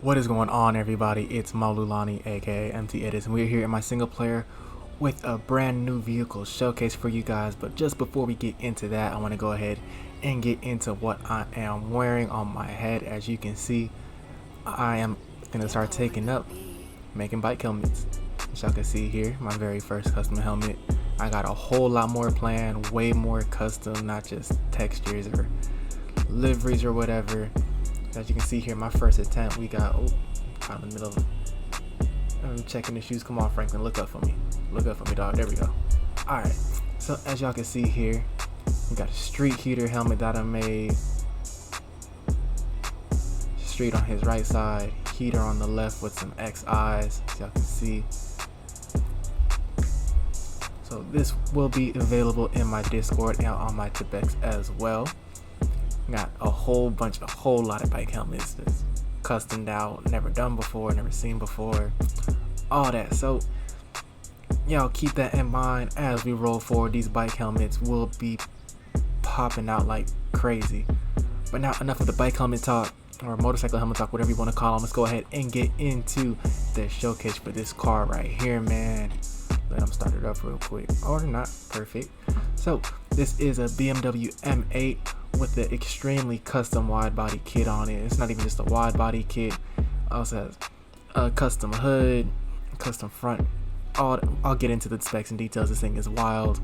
What is going on, everybody? It's Maululani, aka MT Edits, and we're here in my single player with a brand new vehicle showcase for you guys. But just before we get into that, I want to go ahead and get into what I am wearing on my head. As you can see, I am gonna start taking up making bike helmets. As y'all can see here, my very first custom helmet. I got a whole lot more planned, way more custom, not just textures or liveries or whatever. As you can see here, my first attempt, we got caught in the middle of I'm checking the shoes. Come on, Franklin, look up for me. Look up for me, dog. There we go. Alright, so as y'all can see here, we got a street heater helmet that I made. Street on his right side, heater on the left with some X eyes, as y'all can see. So this will be available in my Discord and on my Tipex as well. Got a whole lot of bike helmets that's customed out, never done before, never seen before, all that. So y'all keep that in mind as we roll forward. These bike helmets will be popping out like crazy. But now enough of the bike helmet talk, or motorcycle helmet talk, whatever you want to call them. Let's go ahead and get into the showcase for this car right here, man. Let them start it up real quick, or not. Perfect. So this is a BMW M8 with the extremely custom wide body kit on it. It's not even just a wide body kit. It also has a custom hood, custom front. I'll get into the specs and details. This thing is wild.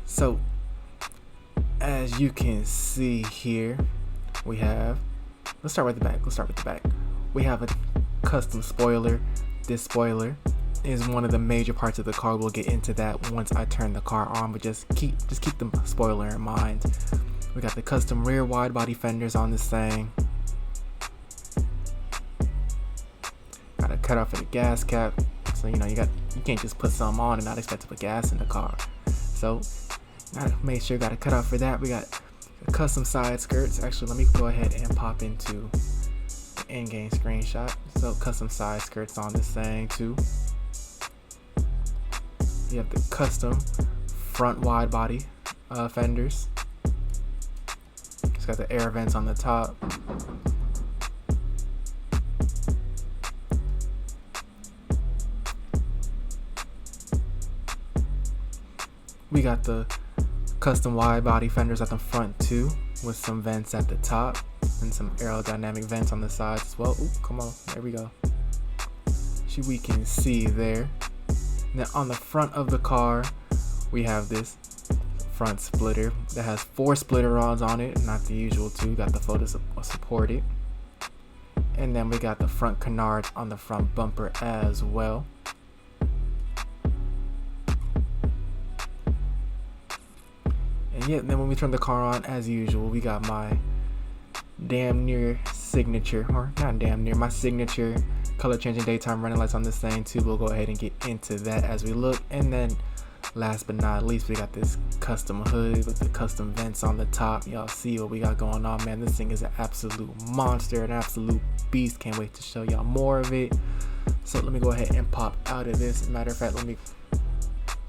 So as you can see here, we have, let's start with the back. We have a custom spoiler. This spoiler is one of the major parts of the car. We'll get into that once I turn the car on, but just keep the spoiler in mind. We got the custom rear wide body fenders on this thing. Got a cutoff for the gas cap, so you can't just put some on and not expect to put gas in the car. So gotta make sure, got a cutoff for that. We got custom side skirts. Actually, let me go ahead and pop into the in-game screenshot. So custom side skirts on this thing too. You have the custom front wide body fenders. It's got the air vents on the top. We got the custom wide body fenders at the front too, with some vents at the top and some aerodynamic vents on the sides as well. Ooh, come on, there we go. We can see there. Now on the front of the car, we have this front splitter that has 4 splitter rods on it, not the usual 2. Got the photo support it. And then we got the front canards on the front bumper as well. And yeah, then when we turn the car on, as usual, we got my damn near signature, or not damn near, my signature color changing daytime running lights on this thing too. We'll go ahead and get into that as we look. And then last but not least, we got this custom hood with the custom vents on the top. Y'all see what we got going on, man. This thing is an absolute monster, an absolute beast. Can't wait to show y'all more of it. So let me go ahead and pop out of this. Matter of fact, let me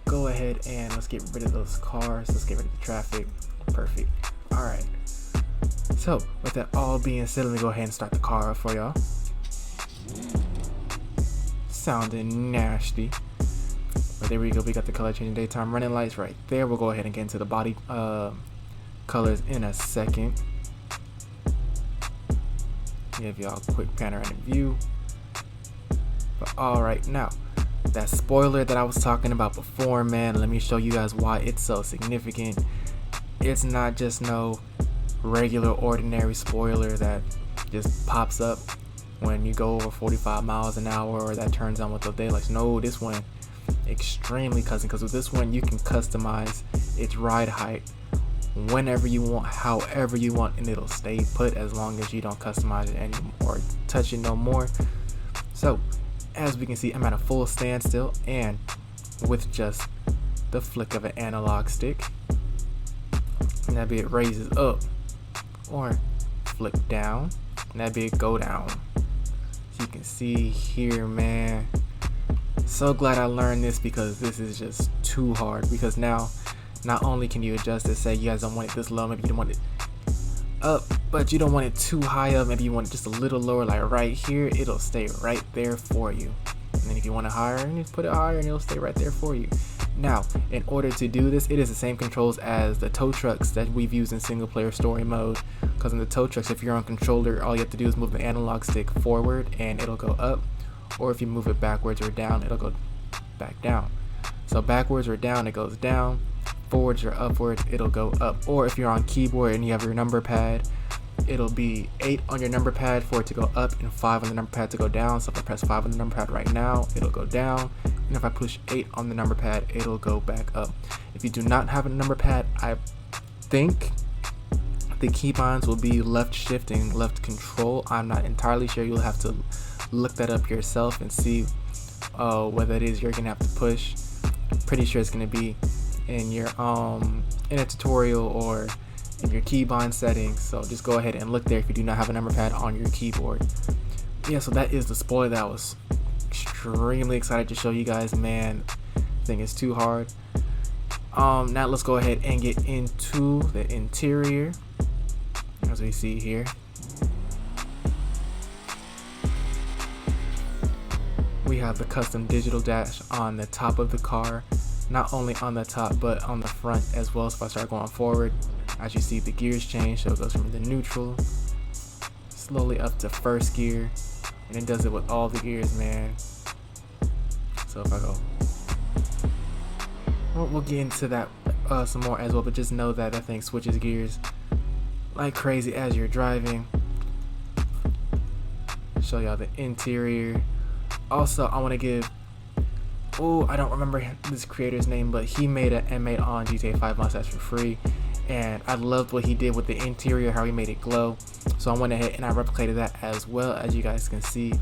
go ahead and let's get rid of those cars. Let's get rid of the traffic. Perfect. All right. So with that all being said, let me go ahead and start the car up for y'all. Sounding nasty, but there we go. We got the color changing daytime running lights right there. We'll go ahead and get into the body colors in a second. Give y'all a quick panoramic view. But all right, now that spoiler that I was talking about before, man, let me show you guys why it's so significant. It's not just no regular ordinary spoiler that just pops up when you go over 45 miles an hour, or that turns on with the daylights. No, this one extremely custom, because with this one you can customize its ride height whenever you want, however you want, and it'll stay put as long as you don't customize it anymore or touch it no more. So as we can see, I'm at a full standstill, and with just the flick of an analog stick, and that bit raises up or flick down, and that bit go down. You can see here, man. So glad I learned this, because this is just too hard. Because now not only can you adjust it, say you guys don't want it this low, maybe you don't want it up, but you don't want it too high up. Maybe you want it just a little lower, like right here. It'll stay right there for you. And then if you want it higher, and you put it higher and it'll stay right there for you. Now, in order to do this, it is the same controls as the tow trucks that we've used in single player story mode. Because in the tow trucks, if you're on controller, all you have to do is move the analog stick forward and it'll go up. Or if you move it backwards or down, it'll go back down. So backwards or down, it goes down. Forwards or upwards, it'll go up. Or if you're on keyboard and you have your number pad, it'll be 8 on your number pad for it to go up and 5 on the number pad to go down. So if I press 5 on the number pad right now, it'll go down. And if I push 8 on the number pad, it'll go back up. If you do not have a number pad, I think the keybinds will be left shift and left control. I'm not entirely sure. You'll have to look that up yourself and see whether it is you're gonna have to push. Pretty sure it's gonna be in your in a tutorial or in your keybind settings. So just go ahead and look there if you do not have a number pad on your keyboard. Yeah, so that is the spoiler that I was extremely excited to show you guys. Man, I think it's too hard. Now let's go ahead and get into the interior. As we see here, we have the custom digital dash on the top of the car, not only on the top but on the front as well. So if I start going forward, as you see, the gears change, so it goes from the neutral slowly up to first gear, and it does it with all the gears, man. So if I go, we'll get into that some more as well, but just know that that thing switches gears like crazy as you're driving. Show y'all the interior. Also, I want to give, I don't remember this creator's name, but he made an M8 on GTA 5 Mustache for free, and I loved what he did with the interior, how he made it glow. So I went ahead and I replicated that as well, as you guys can see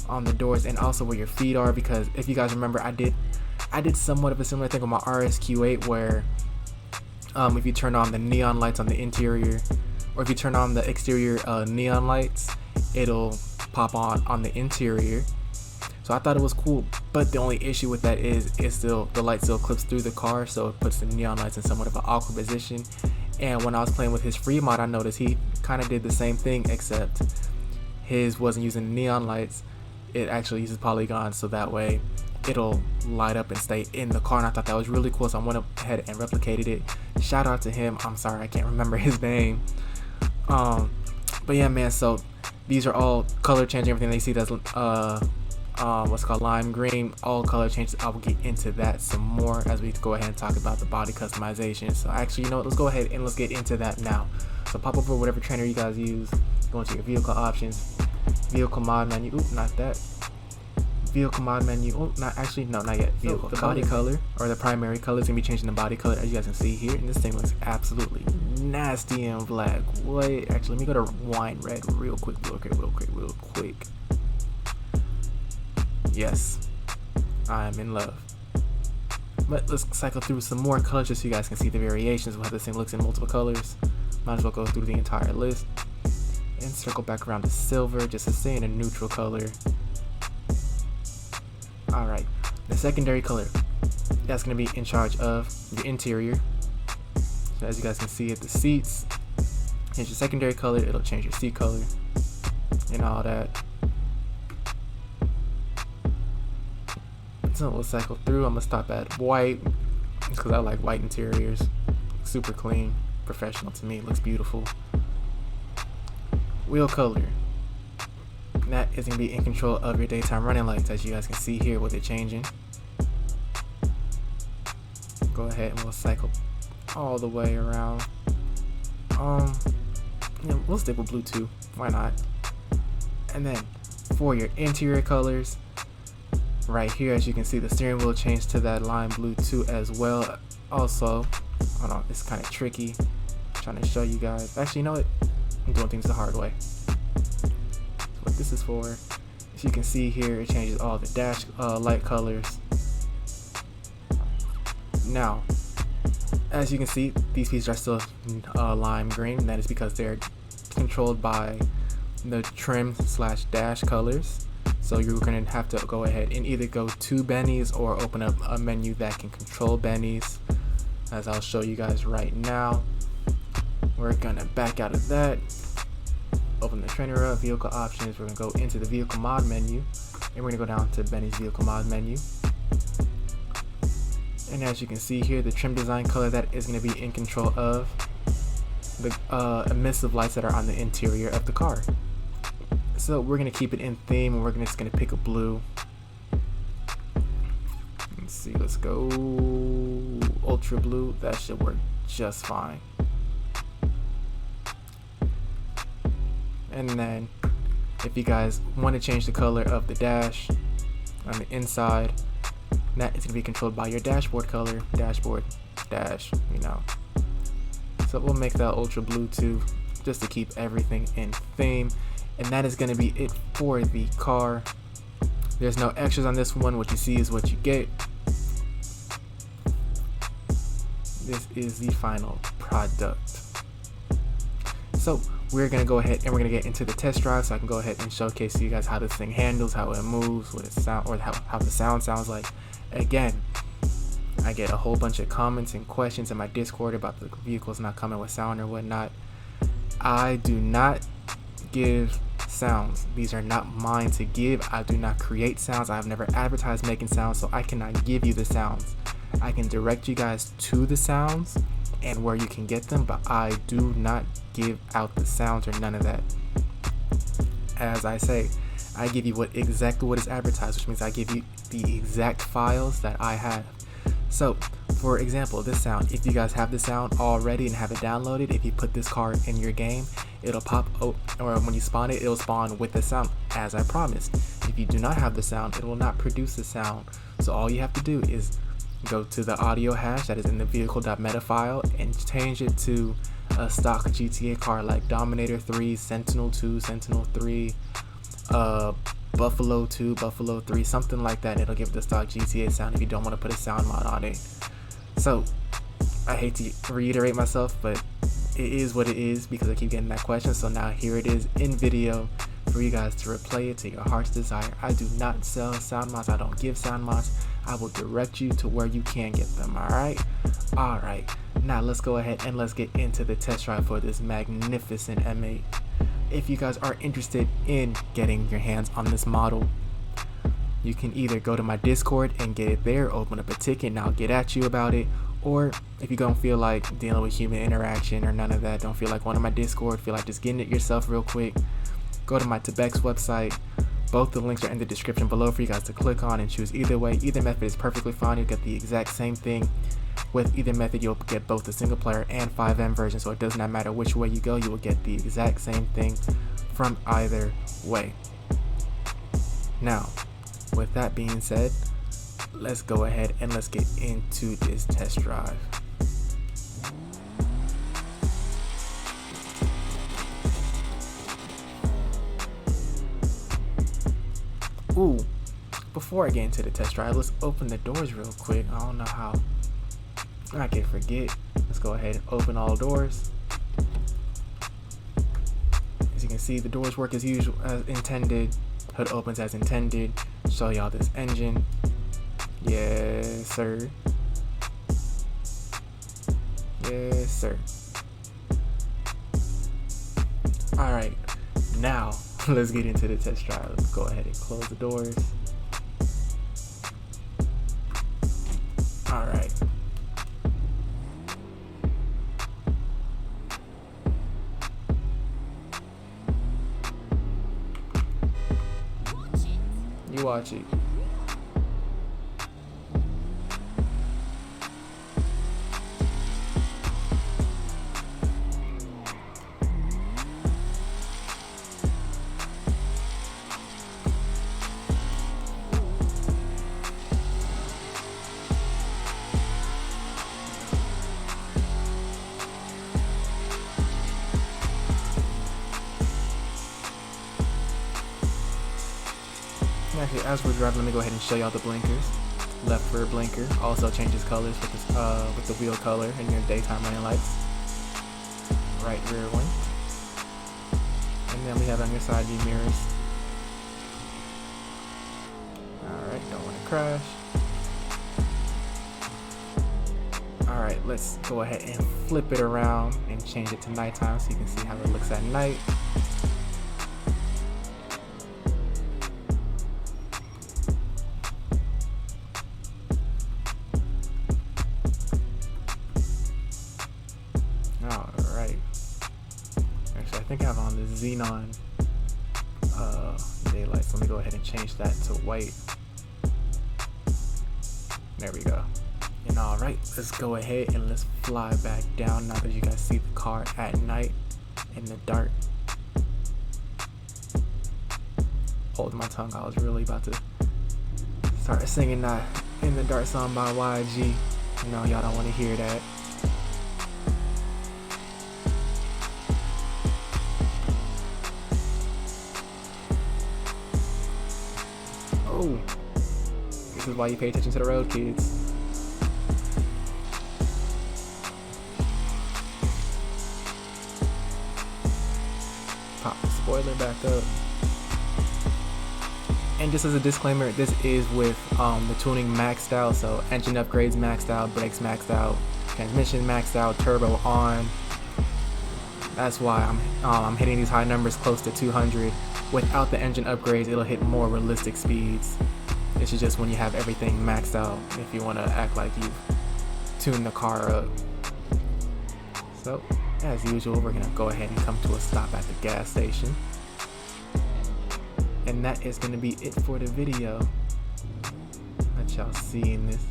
on the doors and also where your feet are. Because if you guys remember, I did somewhat of a similar thing with my RSQ8 where if you turn on the neon lights on the interior, or if you turn on the exterior neon lights, it'll pop on the interior. So I thought it was cool, but the only issue with that is the light still clips through the car, so it puts the neon lights in somewhat of an awkward position. And when I was playing with his free mod, I noticed he kind of did the same thing, except his wasn't using neon lights. It actually uses polygons, so that way it'll light up and stay in the car. And I thought that was really cool, so I went ahead and replicated it. Shout out to him. I'm sorry, I can't remember his name. But yeah, man, so these are all color changing. Everything they see that's what's called lime green, all color changes. I will get into that some more as we go ahead and talk about the body customization. So actually, you know what, let's go ahead and let's get into that now. So pop over whatever trainer you guys use, go into your vehicle options, vehicle mod menu. Not that vehicle mod menu. Not yet. Vehicle. The body color, or the primary color, is gonna be changing the body color, as you guys can see here. And this thing looks absolutely nasty in black. Wait, actually, let me go to wine red real quick. Yes, I'm in love. But let's cycle through some more colors just so you guys can see the variations of how this thing looks in multiple colors. Might as well go through the entire list and circle back around to silver just to stay in a neutral color. Alright, the secondary color, that's going to be in charge of the interior. So as you guys can see at the seats, here's your secondary color. It'll change your seat color and all that. So we'll cycle through. I'm gonna stop at white because I like white interiors. Super clean, professional to me. It looks beautiful. Wheel color, that is gonna be in control of your daytime running lights, as you guys can see here with it changing. Go ahead and we'll cycle all the way around. We'll stick with blue too. Why not? And then for your interior colors, right here, as you can see, the steering wheel changed to that lime blue too as well. Also, hold on, it's kind of tricky. I'm trying to show you guys. Actually, you know what? I'm doing things the hard way. So what this is for, as you can see here, it changes all the dash light colors. Now, as you can see, these pieces are still lime green. And that is because they're controlled by the trim / dash colors. So you're going to have to go ahead and either go to Benny's or open up a menu that can control Benny's, as I'll show you guys right now. We're going to back out of that open the trainer up, vehicle options. We're gonna go into the vehicle mod menu, and we're gonna go down to Benny's vehicle mod menu. And as you can see here, the trim design color that is gonna be in control of the emissive lights that are on the interior of the car. So we're gonna keep it in theme, and we're just gonna pick a blue. Let's see, let's go ultra blue. That should work just fine. And then if you guys want to change the color of the dash on the inside, that is going to be controlled by your dashboard color, dashboard dash, you know. So we'll make that ultra blue too, just to keep everything in theme. And that is going to be it for the car. There's no extras on this one. What you see is what you get. This is the final product. So we're gonna go ahead and we're gonna get into the test drive, so I can go ahead and showcase to you guys how this thing handles, how it moves, what it sound, or how the sound sounds like. Again, I get a whole bunch of comments and questions in my Discord about the vehicles not coming with sound or whatnot. I do not give sounds. These are not mine to give. I do not create sounds. I've never advertised making sounds, so I cannot give you the sounds. I can direct you guys to the sounds and where you can get them, but I do not give out the sounds or none of that. As I say, I give you exactly what is advertised, which means I give you the exact files that I have. So for example, this sound, if you guys have the sound already and have it downloaded, if you put this car in your game, it'll pop, or when you spawn it, it'll spawn with the sound as I promised. If you do not have the sound, it will not produce the sound. So all you have to do is go to the audio hash that is in the vehicle.meta file and change it to a stock GTA car like Dominator 3, Sentinel 2, Sentinel 3, Buffalo 2, Buffalo 3, something like that. It'll give the stock GTA sound if you don't want to put a sound mod on it. So I hate to reiterate myself, but it is what it is because I keep getting that question. So now here it is in video for you guys to replay it to your heart's desire. I do not sell sound mods. I don't give sound mods. I will direct you to where you can get them. Alright, now let's go ahead and let's get into the test drive for this magnificent M8. If you guys are interested in getting your hands on this model, you can either go to my Discord and get it there, open up a ticket and I'll get at you about it. Or if you don't feel like dealing with human interaction or none of that, don't feel like going to my Discord, feel like just getting it yourself real quick, go to my Tebek's website. Both the links are in the description below for you guys to click on and choose either way. Either method is perfectly fine. You'll get the exact same thing. With either method, you'll get both the single player and 5M version, so it does not matter which way you go, you will get the exact same thing from either way. Now, with that being said, let's go ahead and let's get into this test drive. Ooh, before I get into the test drive, let's open the doors real quick. I don't know how I can forget. Let's go ahead and open all doors. As you can see, the doors work as usual, as intended. Hood opens as intended. Show y'all this engine. Yes, sir. Yes, sir. Alright, now let's get into the test drive. Let's go ahead and close the doors. Alright. You watch it. Actually, as we're driving, let me go ahead and show y'all the blinkers. Left rear blinker also changes colors with this, with the wheel color in your daytime running lights. Right rear one, and then we have on your side view mirrors. All right, don't want to crash. All right, let's go ahead and flip it around and change it to nighttime so you can see how it looks at night. xenon daylight. So let me go ahead and change that to white. There we go. And all right, let's go ahead and let's fly back down now that you guys see the car at night in the dark. Hold my tongue, I was really about to start singing that In the Dark song by YG. No, y'all don't want to hear that. Oh, this is why you pay attention to the road, kids. Pop the spoiler back up. And just as a disclaimer, this is with the tuning maxed out, so engine upgrades maxed out, brakes maxed out, transmission maxed out, turbo on. That's why I'm hitting these high numbers close to 200. Without the engine upgrades, it'll hit more realistic speeds. This is just when you have everything maxed out, if you want to act like you've tuned the car up. So, as usual, we're gonna go ahead and come to a stop at the gas station. And that is going to be it for the video. Let y'all see in this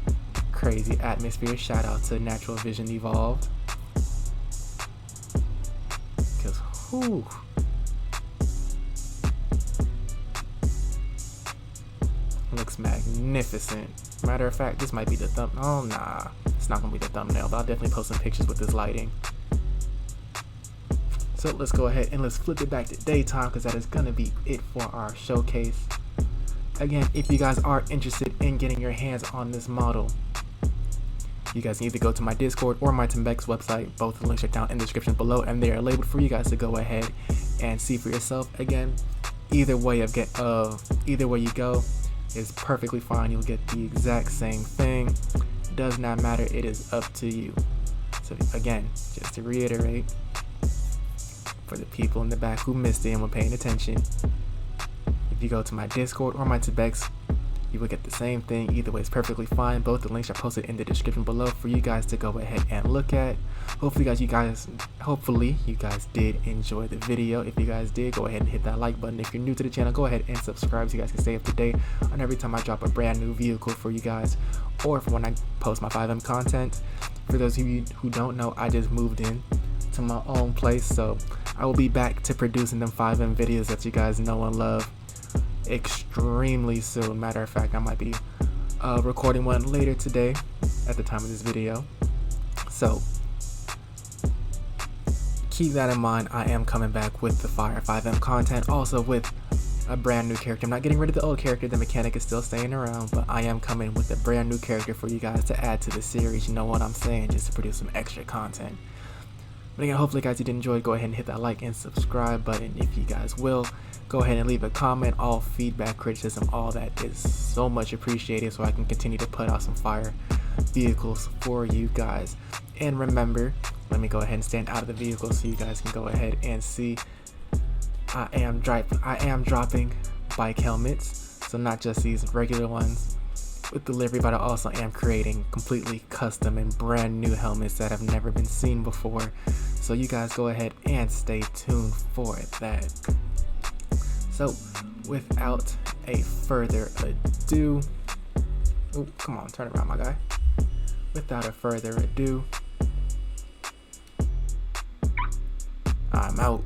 crazy atmosphere. Shout out to Natural Vision Evolved. Because, whew. Looks magnificent. Matter of fact, this might be the oh nah. It's not going to be the thumbnail, but I'll definitely post some pictures with this lighting. So let's go ahead and let's flip it back to daytime, because that is going to be it for our showcase. Again, if you guys are interested in getting your hands on this model, you guys can either go to my Discord or my Timbex website. Both the links are down in the description below, and they are labeled for you guys to go ahead and see for yourself. Again, either way you go is perfectly fine. You'll get the exact same thing. Does not matter. It is up to you. So again, just to reiterate, for the people in the back who missed it and were paying attention, if you go to my Discord or my Timbex, you will get the same thing. Either way is perfectly fine. Both the links are posted in the description below for you guys to go ahead and look at. Hopefully you guys did enjoy the video. If you guys did, go ahead and hit that like button. If you're new to the channel, go ahead and subscribe so you guys can stay up to date on every time I drop a brand new vehicle for you guys, or for when I post my 5M content. For those of you who don't know, I just moved in to my own place, so I will be back to producing them 5M videos that you guys know and love extremely soon. Matter of fact, I might be recording one later today at the time of this video. So keep that in mind. I am coming back with the Fire 5M content, also with a brand new character. I'm not getting rid of the old character, the mechanic is still staying around, but I am coming with a brand new character for you guys to add to the series. You know what I'm saying? Just to produce some extra content. But again, hopefully guys you did enjoy. Go ahead and hit that like and subscribe button if you guys will. Go ahead and leave a comment. All feedback, criticism, all that is so much appreciated, so I can continue to put out some fire vehicles for you guys. And remember, let me go ahead and stand out of the vehicle so you guys can go ahead and see I am dropping bike helmets, so not just these regular ones with delivery, but I also am creating completely custom and brand new helmets that have never been seen before. So you guys go ahead and stay tuned for that. So without a further ado, oh, come on, turn around, my guy. Without a further ado, I'm out.